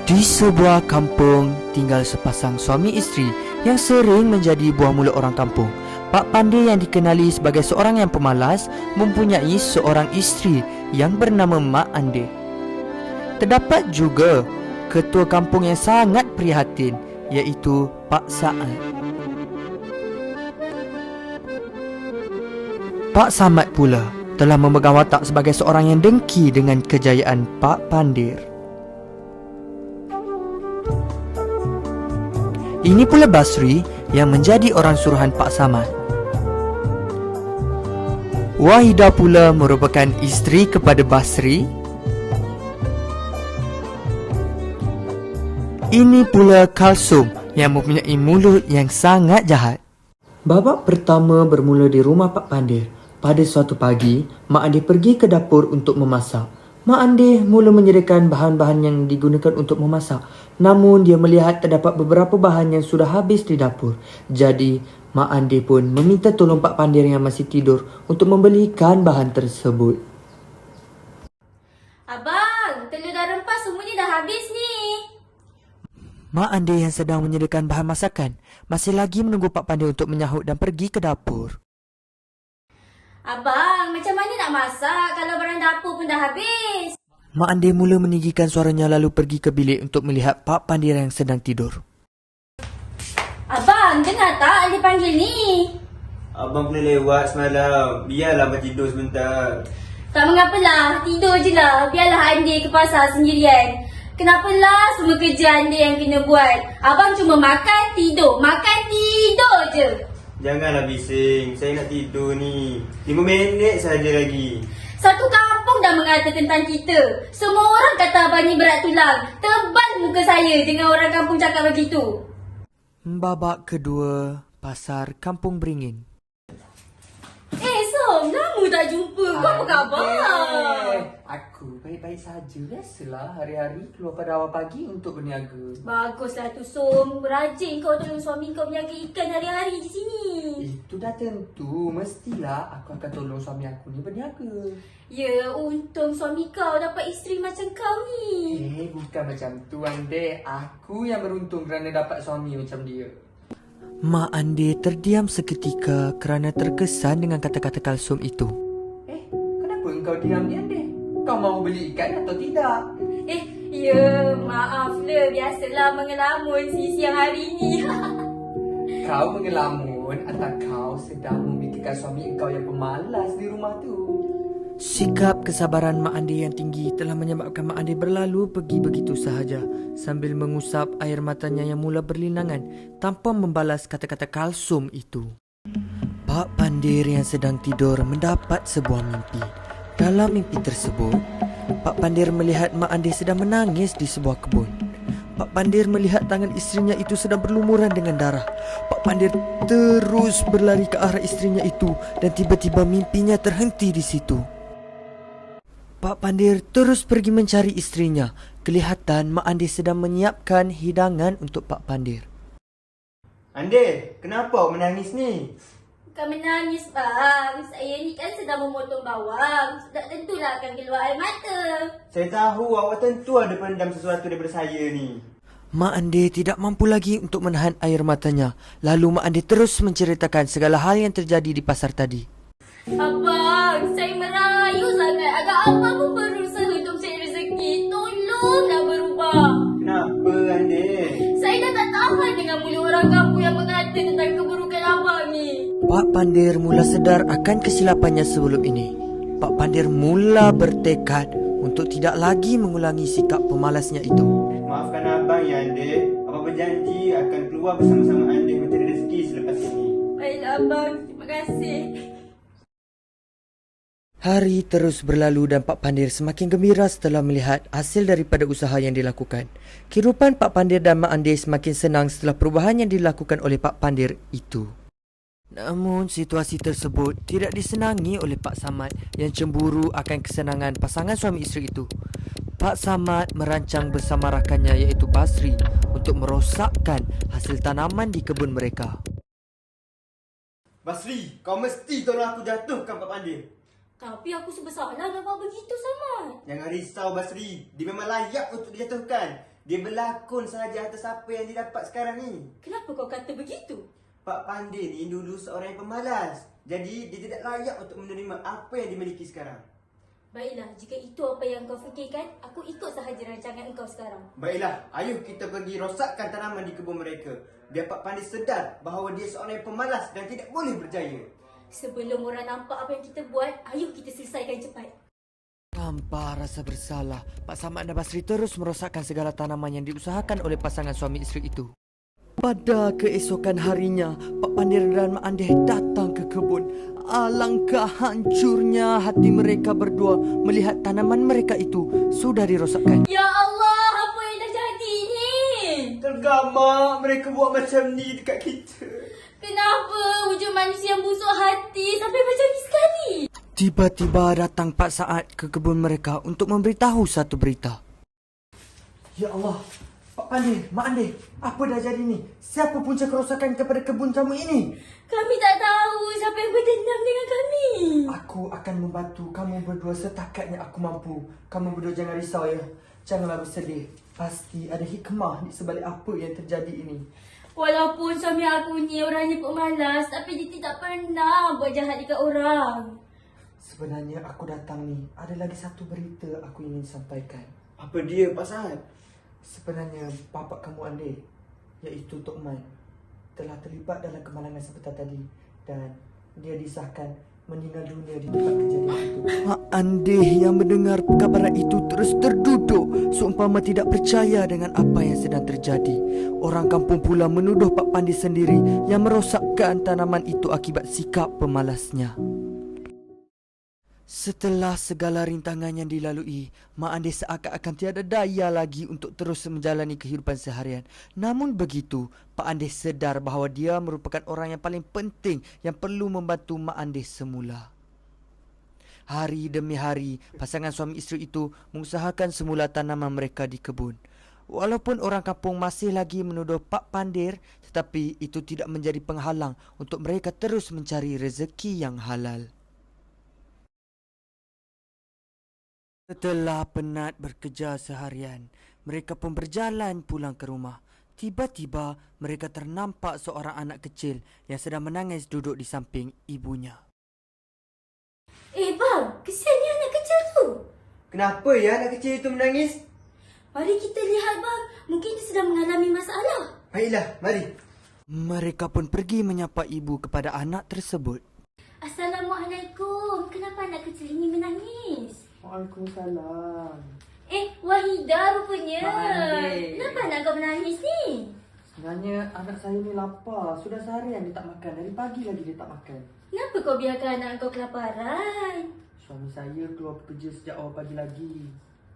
Di sebuah kampung tinggal sepasang suami isteri yang sering menjadi buah mulut orang kampung. Pak Pandey yang dikenali sebagai seorang yang pemalas mempunyai seorang isteri yang bernama Mak Ande. Terdapat juga ketua kampung yang sangat prihatin, iaitu Pak Saad. Pak Samad pula telah memegang watak sebagai seorang yang dengki dengan kejayaan Pak Pandir. Ini pula Basri yang menjadi orang suruhan Pak Samad. Wahidah pula merupakan isteri kepada Basri. Ini pula Kalsum yang mempunyai mulut yang sangat jahat. Babak pertama bermula di rumah Pak Pandir. Pada suatu pagi, Mak Ande pergi ke dapur untuk memasak. Mak Ande mula menyediakan bahan-bahan yang digunakan untuk memasak. Namun dia melihat terdapat beberapa bahan yang sudah habis di dapur. Jadi, Mak Ande pun meminta tolong Pak Pandir yang masih tidur untuk membelikan bahan tersebut. Abang, telur dan rempah semuanya dah habis ni. Mak Ande yang sedang menyediakan bahan masakan masih lagi menunggu Pak Pandir untuk menyahut dan pergi ke dapur. Abang, macam mana nak masak kalau barang dapur pun dah habis? Mak Ande mula meninggikan suaranya lalu pergi ke bilik untuk melihat Pak Pandir yang sedang tidur. Abang, dengar tak Ande panggil ni? Abang kena lewat semalam. Biarlah abang tidur sebentar. Tak mengapalah, tidur je lah. Biarlah Ande ke pasar sendirian. Kenapalah semua kerja Ande yang kena buat? Abang cuma makan, tidur je. Janganlah bising. Saya nak tidur ni. 5 minit saja lagi. Satu kampung dah mengata tentang kita. Semua orang kata abang ni berat tulang. Tebal muka saya dengan orang kampung cakap begitu. Babak kedua, pasar Kampung Beringin. Som, lama tak jumpa. Kau apa khabar? Aku baik-baik saja. Biasalah hari-hari keluar pada awal pagi untuk berniaga. Baguslah tu Som. Rajin kau tolong suami kau menjaga ikan hari-hari di sini. Itu dah tentu. Mestilah aku akan tolong suami aku ni berniaga. Ya, untung suami kau dapat isteri macam kau ni. Bukan macam tu Ande. Aku yang beruntung kerana dapat suami macam dia. Mak Ande terdiam seketika kerana terkesan dengan kata-kata Kalsum itu. Kenapa engkau diam ni Ande? Kau mahu beli ikan atau tidak? Ya, maaf le. Biasalah mengelamun siang hari ni. Kau mengelamun atau kau sedang memikirkan suami engkau yang pemalas di rumah tu? Sikap kesabaran Mak Ande yang tinggi telah menyebabkan Mak Ande berlalu pergi begitu sahaja sambil mengusap air matanya yang mula berlinangan tanpa membalas kata-kata Kalsum itu. Pak Pandir yang sedang tidur mendapat sebuah mimpi. Dalam mimpi tersebut, Pak Pandir melihat Mak Ande sedang menangis di sebuah kebun. Pak Pandir melihat tangan isterinya itu sedang berlumuran dengan darah. Pak Pandir terus berlari ke arah isterinya itu dan tiba-tiba mimpinya terhenti di situ. Pak Pandir terus pergi mencari isterinya. Kelihatan Mak Ande sedang menyiapkan hidangan untuk Pak Pandir. Ande, kenapa awak menangis ni? Bukan menangis bang. Saya ni kan sedang memotong bawang. Tak tentulah akan keluar air mata. Saya tahu awak tentu ada pendam sesuatu daripada saya ni. Mak Ande tidak mampu lagi untuk menahan air matanya. Lalu Mak Ande terus menceritakan segala hal yang terjadi di pasar tadi. Abang, saya merayu sangat. Agak abang pun berusaha untuk cari rezeki. Tolonglah berubah. Kenapa Ande? Saya dah tak tahan dengan mulut orang kampung yang mengata tentang keburukan abang ni. Pak Pandir mula sedar akan kesilapannya sebelum ini. Pak Pandir mula bertekad untuk tidak lagi mengulangi sikap pemalasnya itu. Maafkan abang ya Ande. Abang berjanji akan keluar bersama-sama Ande mencari rezeki selepas ini. Baiklah abang, terima kasih. Hari terus berlalu dan Pak Pandir semakin gembira setelah melihat hasil daripada usaha yang dilakukan. Kehidupan Pak Pandir dan Mak Ande semakin senang setelah perubahan yang dilakukan oleh Pak Pandir itu. Namun situasi tersebut tidak disenangi oleh Pak Samad yang cemburu akan kesenangan pasangan suami isteri itu. Pak Samad merancang bersama rakannya iaitu Basri untuk merosakkan hasil tanaman di kebun mereka. Basri, kau mesti tolong aku jatuhkan Pak Pandir. Tapi aku sebesarlah dah buat begitu sama. Jangan risau Basri, dia memang layak untuk dijatuhkan. Dia berlakon sahaja atas apa yang dia dapat sekarang ni. Kenapa kau kata begitu? Pak Pandey ni dulu seorang yang pemalas. Jadi dia tidak layak untuk menerima apa yang dimiliki sekarang. Baiklah, jika itu apa yang kau fikirkan, aku ikut sahaja rancangan engkau sekarang. Baiklah, ayuh kita pergi rosakkan tanaman di kebun mereka. Biar Pak Pandey sedar bahawa dia seorang yang pemalas dan tidak boleh berjaya. Sebelum orang nampak apa yang kita buat, ayuh kita selesaikan cepat. Tanpa rasa bersalah, Pak Samad dan Basri terus merosakkan segala tanaman yang diusahakan oleh pasangan suami isteri itu. Pada keesokan harinya, Pak Pandir dan Mak Andeh datang ke kebun. Alangkah hancurnya hati mereka berdua melihat tanaman mereka itu sudah dirosakkan. Ya Allah, apa yang terjadi ni? Tergamak mereka buat macam ni dekat kita. Kenapa wujud manusia yang busuk hati sampai macam ni sekali? Tiba-tiba datang Pak Saad ke kebun mereka untuk memberitahu satu berita. Ya Allah, Pak Pandir, Mak Andeh, apa dah jadi ni? Siapa punca kerosakan kepada kebun kamu ini? Kami tak tahu siapa yang berdendam dengan kami. Aku akan membantu kamu berdua setakatnya aku mampu. Kamu berdua jangan risau ya. Janganlah bersedih. Pasti ada hikmah di sebalik apa yang terjadi ini. Walaupun suami aku ni orangnya pemalas, tapi dia tidak pernah buat jahat dekat orang. Sebenarnya aku datang ni, ada lagi satu berita aku ingin sampaikan. Apa dia Pak Saad? Sebenarnya bapa kamu Andeh, iaitu Tok Man, telah terlibat dalam kemalangan sebentar tadi dan dia disahkan meninggal dunia di tempat kejadian itu. Mak Andeh yang mendengar kabar itu terus terduduk seumpama tidak percaya dengan apa yang sedang terjadi. Orang kampung pula menuduh Pak Pandey sendiri yang merosakkan tanaman itu akibat sikap pemalasnya. Setelah segala rintangan yang dilalui, Mak Andeh seakan-akan tiada daya lagi untuk terus menjalani kehidupan seharian. Namun begitu, Pak Andeh sedar bahawa dia merupakan orang yang paling penting yang perlu membantu Mak Andeh semula. Hari demi hari, pasangan suami isteri itu mengusahakan semula tanaman mereka di kebun. Walaupun orang kampung masih lagi menuduh Pak Pandir, tetapi itu tidak menjadi penghalang untuk mereka terus mencari rezeki yang halal. Setelah penat bekerja seharian, mereka pun berjalan pulang ke rumah. Tiba-tiba, mereka ternampak seorang anak kecil yang sedang menangis duduk di samping ibunya. Bang, kesiannya anak kecil tu. Kenapa ya anak kecil itu menangis? Mari kita lihat bang, mungkin dia sedang mengalami masalah. Baiklah, mari. Mereka pun pergi menyapa ibu kepada anak tersebut. Assalamualaikum, kenapa anak kecil ini menangis? Waalaikumsalam. Wahidah rupanya. Mak Andeh. Kenapa anak kau menangis ni? Sebenarnya anak saya ni lapar. Sudah seharian dia tak makan. Dari pagi lagi dia tak makan. Kenapa kau biarkan anak kau kelaparan? Suami saya keluar bekerja sejak awal pagi lagi.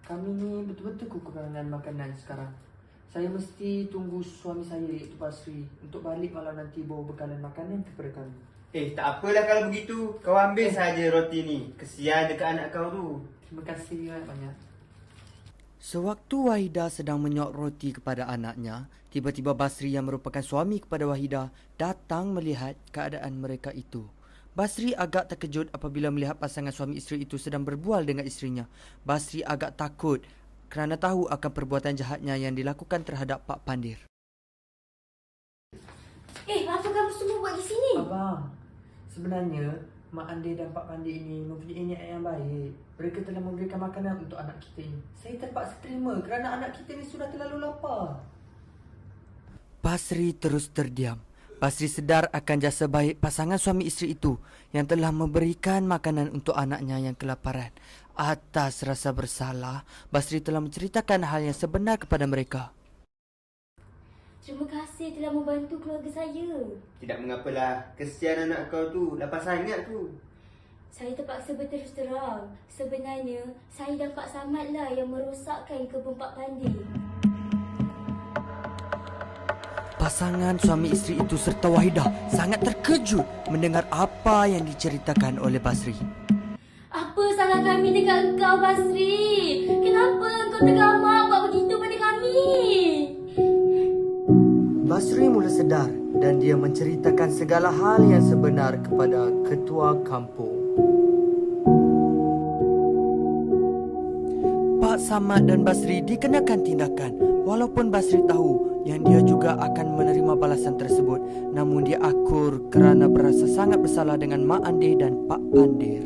Kami ni betul-betul kekurangan makanan sekarang. Saya mesti tunggu suami saya iaitu Basri untuk balik malam nanti bawa bekalan makanan kepada kami. Tak apalah kalau begitu. Kau ambil saja roti ni. Kesian dekat anak kau tu. Terima kasih banyak. Sewaktu Wahidah sedang menyuap roti kepada anaknya, tiba-tiba Basri yang merupakan suami kepada Wahidah datang melihat keadaan mereka itu. Basri agak terkejut apabila melihat pasangan suami isteri itu sedang berbual dengan isterinya. Basri agak takut kerana tahu akan perbuatan jahatnya yang dilakukan terhadap Pak Pandir. Apa kamu semua buat di sini? Abang, sebenarnya Mak Andeh dan Pak Pandir ini mempunyai niat yang baik. Mereka telah memberikan makanan untuk anak kita ini. Saya terpaksa terima kerana anak kita ini sudah terlalu lapar. Basri terus terdiam. Basri sedar akan jasa baik pasangan suami isteri itu yang telah memberikan makanan untuk anaknya yang kelaparan. Atas rasa bersalah, Basri telah menceritakan hal yang sebenar kepada mereka. Terima kasih telah membantu keluarga saya. Tidak mengapalah. Kesian anak kau tu. Lapar sangat tu. Saya terpaksa berterus terang. Sebenarnya, saya dan Pak Samad lah yang merosakkan kebun Pak Pandey. Pasangan suami isteri itu serta Wahidah sangat terkejut mendengar apa yang diceritakan oleh Basri. Apa salah kami dekat engkau, Basri? Kenapa engkau tergamak buat begitu pada kami? Basri mula sedar dan dia menceritakan segala hal yang sebenar kepada ketua kampung. Pak Samad dan Basri dikenakan tindakan. Walaupun Basri tahu yang dia juga akan menerima balasan tersebut, namun dia akur kerana berasa sangat bersalah dengan Mak Andeh dan Pak Pandir.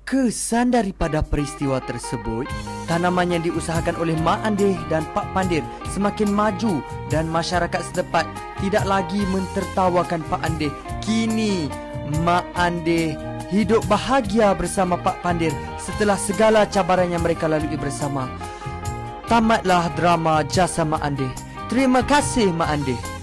Kesan daripada peristiwa tersebut, tanaman yang diusahakan oleh Mak Andeh dan Pak Pandir semakin maju dan masyarakat setempat tidak lagi mentertawakan Pak Andeh. Kini Mak Andeh hidup bahagia bersama Pak Pandir setelah segala cabaran yang mereka lalui bersama. Tamatlah drama Jasa Mak Andeh. Terima kasih Mak Andeh.